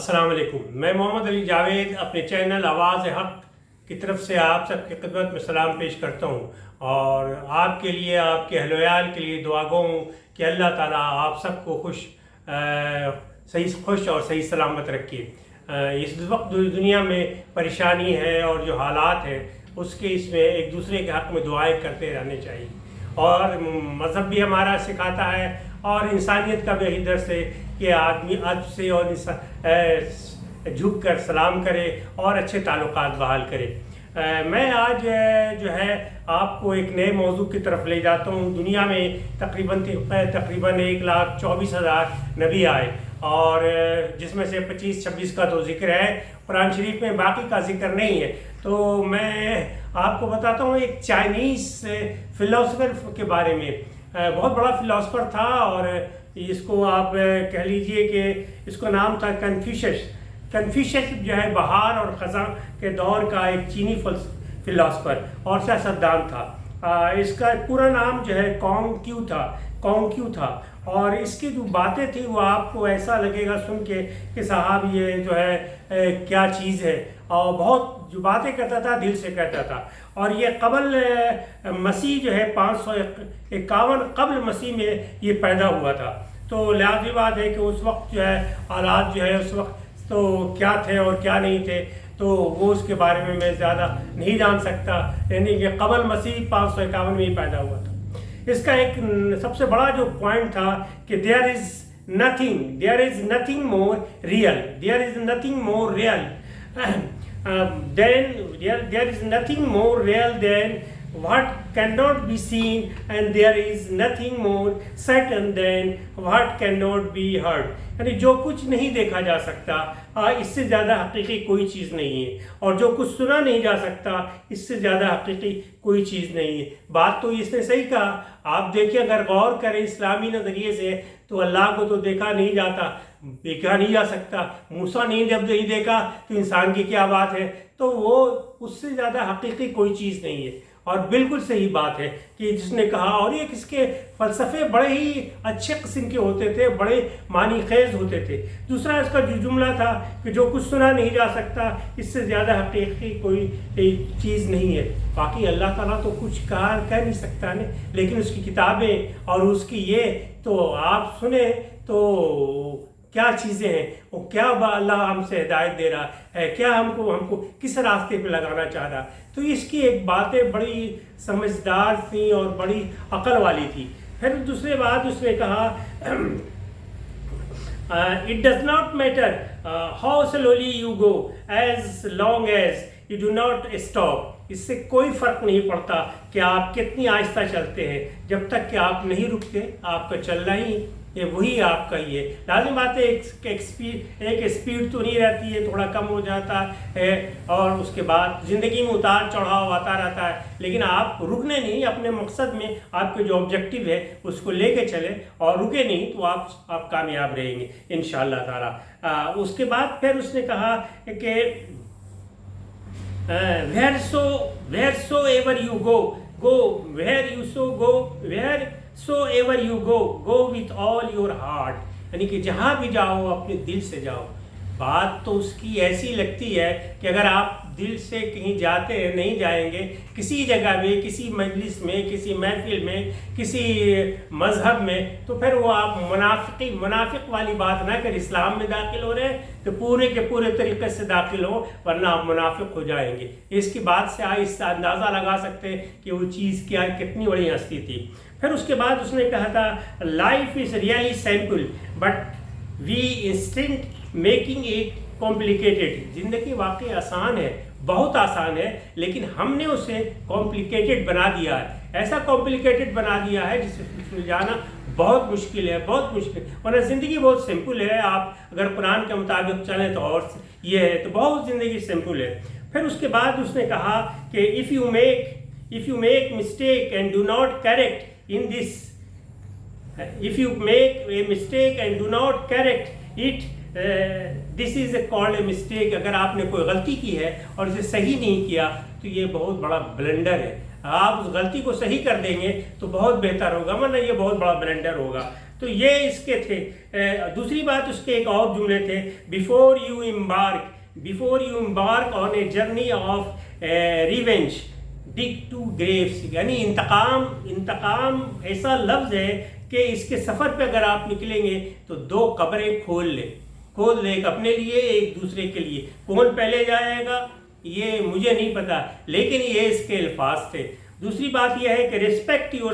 अस्सलाम वालेकुम। मैं मोहम्मद अली जावेद अपने चैनल आवाज़ हक़ की तरफ से आप सबकी खिदमत में सलाम पेश करता हूँ और आपके लिए, आपके अहल के लिए दुआ गो हूँ कि अल्लाह ताला आप सबको खुश और सही सलामत रखे। इस वक्त दुनिया में परेशानी है और जो हालात हैं उसके इसमें एक दूसरे के हक़ में दुआएं करते रहने चाहिए और मज़हब भी हमारा सिखाता है और इंसानियत का भी यही दर्स है कि आदमी अदब से और झुक कर सलाम करे और अच्छे ताल्लुकात बहाल करे। मैं आज जो है आपको एक नए मौजू की तरफ ले जाता हूँ। दुनिया में तकरीबन 1,24,000 नबी आए और जिसमें से 25-26 का तो जिक्र है कुरान शरीफ में, बाकी का जिक्र नहीं है। तो मैं आपको बताता हूँ एक चाइनीज़ फ़िलासफ़र के बारे में। बहुत बड़ा फ़िलासफ़र था और इसको आप कह लीजिए कि इसका नाम था कन्फ्यूशियस जो है बहार और ख़ज़ां के दौर का एक चीनी फ़िलासफ़र और सियासतदान था। इसका पूरा नाम जो है कॉन्क्यू था और इसकी जो बातें थी वो आपको ऐसा लगेगा सुन के कि साहब ये जो है क्या चीज़ है, और बहुत जो बातें करता था दिल से कहता था। और ये कबल मसीह जो है 551 कबल मसीह में ये पैदा हुआ था। तो लाज़मी बात है कि उस वक्त जो है हालात जो है उस वक्त तो क्या थे और क्या नहीं थे, तो वो उसके बारे में मैं ज़्यादा नहीं जान सकता। यानी कि कबल मसीह 551 में ही पैदा हुआ था। इसका एक सबसे बड़ा जो पॉइंट था कि there is nothing more real there is nothing more real than what cannot be seen, and there is nothing more certain than what cannot be heard। यानी जो कुछ नहीं देखा जा सकता इससे ज़्यादा हकीकी कोई चीज़ नहीं है, और जो कुछ सुना नहीं जा सकता इससे ज़्यादा हकीकी कोई चीज़ नहीं है। बात तो इसने सही कहा। आप देखिए, अगर गौर करें इस्लामी नज़रिए से तो अल्लाह को तो देखा नहीं जाता, देखा नहीं जा सकता। मूसा नहीं जब नहीं देखा तो इंसान की क्या बात है। तो वो उससे ज़्यादा हकीकी कोई चीज़ नहीं है। और बिल्कुल सही बात है कि जिसने कहा, और ये किसके फ़लसफ़े बड़े ही अच्छे किस्म के होते थे, बड़े मानी खेज होते थे। दूसरा इसका जो जुमला था कि जो कुछ सुना नहीं जा सकता इससे ज़्यादा हकीकी कोई चीज़ नहीं है। बाकी अल्लाह ताला तो कुछ कह नहीं सकता ने, लेकिन उसकी किताबें और उसकी ये तो आप सुने तो क्या चीज़ें हैं, वो क्या अल्लाह हमसे हिदायत दे रहा है, क्या हमको किस रास्ते पे लगाना चाह रहा। तो इसकी एक बातें बड़ी समझदार थी और बड़ी अकल वाली थी। फिर दूसरी बात उसने कहा, it does not matter how slowly you go as long as you do not stop. इससे कोई फ़र्क नहीं पड़ता कि आप कितनी आहिस्ता चलते हैं, जब तक कि आप नहीं रुकते आपका चलना ही ये वही आपका ही है। लाज़िम बात है एक स्पीड तो नहीं रहती है, थोड़ा कम हो जाता है और उसके बाद ज़िंदगी में उतार चढ़ाव आता रहता है, लेकिन आप रुकने नहीं, अपने मकसद में आपके जो ऑब्जेक्टिव है उसको लेके चले और रुके नहीं तो आप कामयाब रहेंगे इंशाअल्लाह ताला। उसके बाद फिर उसने कहा कि wheresoever you go with all your heart। यानी कि जहाँ भी जाओ अपने दिल से जाओ। बात तो उसकी ऐसी लगती है कि अगर आप दिल से कहीं जाते हैं, नहीं जाएंगे किसी जगह में, किसी मजलिस में, किसी महफिल में, किसी मज़हब में, तो फिर वो आप मुनाफिक वाली बात ना कर। इस्लाम में दाखिल हो रहे हैं तो पूरे के पूरे तरीके से दाखिल हो, वरना आप मुनाफिक हो जाएंगे। इसकी बात से आप इससे अंदाज़ा लगा सकते हैं कि वो चीज़ क्या कितनी बड़ी हस्ती थी। फिर उसके बाद उसने कहा था, life is really simple but we instant making it complicated. ज़िंदगी वाकई आसान है, बहुत आसान है, लेकिन हमने उसे कॉम्प्लिकेटेड बना दिया है। ऐसा कॉम्प्लिकेटेड बना दिया है जिससे जाना बहुत मुश्किल है, बहुत मुश्किल। वरना ज़िंदगी बहुत सिंपल है। आप अगर कुरान के मुताबिक चलें तो और ये है तो बहुत ज़िंदगी सिंपल है। फिर उसके बाद उसने कहा कि if you make mistake and do not correct in this, if you make a mistake and do not correct it, this is called a mistake। अगर आपने कोई गलती की है और इसे सही नहीं किया तो ये बहुत बड़ा ब्लंडर है। आप उस गलती को सही कर देंगे तो बहुत बेहतर होगा, वरना ये बहुत बड़ा ब्लंडर होगा। تو یہ اس کے تھے. دوسری بات اس کے ایک اور جملے تھے, before you embark on a journey of revenge dig 2 graves, یعنی انتقام ایسا لفظ ہے کہ اس کے سفر پہ اگر آپ نکلیں گے تو 2 قبریں کھول لیں, ایک اپنے لیے ایک دوسرے کے لیے. کون پہلے جائے گا یہ مجھے نہیں پتا, لیکن یہ اس کے الفاظ تھے. دوسری بات یہ ہے کہ respect your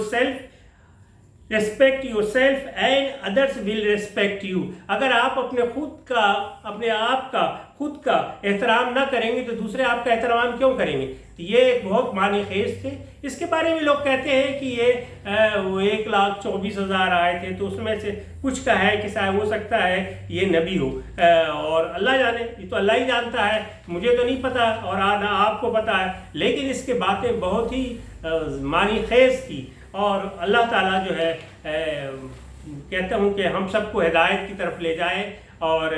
self and others will respect you. اگر آپ اپنے آپ کا خود کا احترام نہ کریں گے تو دوسرے آپ کا احترام کیوں کریں گے. تو یہ ایک بہت معنی خیز تھے. اس کے بارے میں لوگ کہتے ہیں کہ یہ 1,24,000 آئے تھے, تو اس میں سے کچھ کا ہے کہ شاید ہو سکتا ہے یہ نبی ہو, اور اللہ جانے, یہ تو اللہ ہی جانتا ہے, مجھے تو نہیں پتا اور نہ آپ کو پتا ہے. لیکن اس کے باتیں بہت ہی معنی خیز تھی, اور اللہ تعالیٰ جو ہے کہتا ہوں کہ ہم سب کو ہدایت کی طرف لے جائے. اور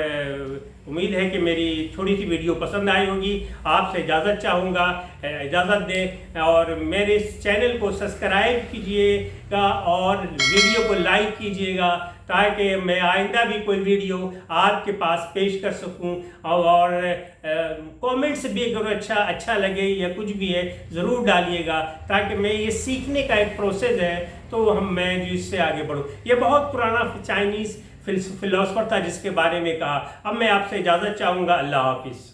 امید ہے کہ میری چھوٹی سی ویڈیو پسند آئی ہوگی. آپ سے اجازت چاہوں گا, اجازت دیں, اور میرے اس چینل کو سبسکرائب کیجئے گا اور ویڈیو کو لائک کیجئے گا, تاکہ میں آئندہ بھی کوئی ویڈیو آپ کے پاس پیش کر سکوں. اور کومنٹس بھی اگر اچھا لگے یا کچھ بھی ہے ضرور ڈالیے گا, تاکہ میں یہ سیکھنے کا ایک پروسیس ہے تو میں جو اس سے آگے بڑھوں. یہ بہت پرانا چائنیز فلاسفر تھا جس کے بارے میں کہا. اب میں آپ سے اجازت چاہوں گا. اللہ حافظ.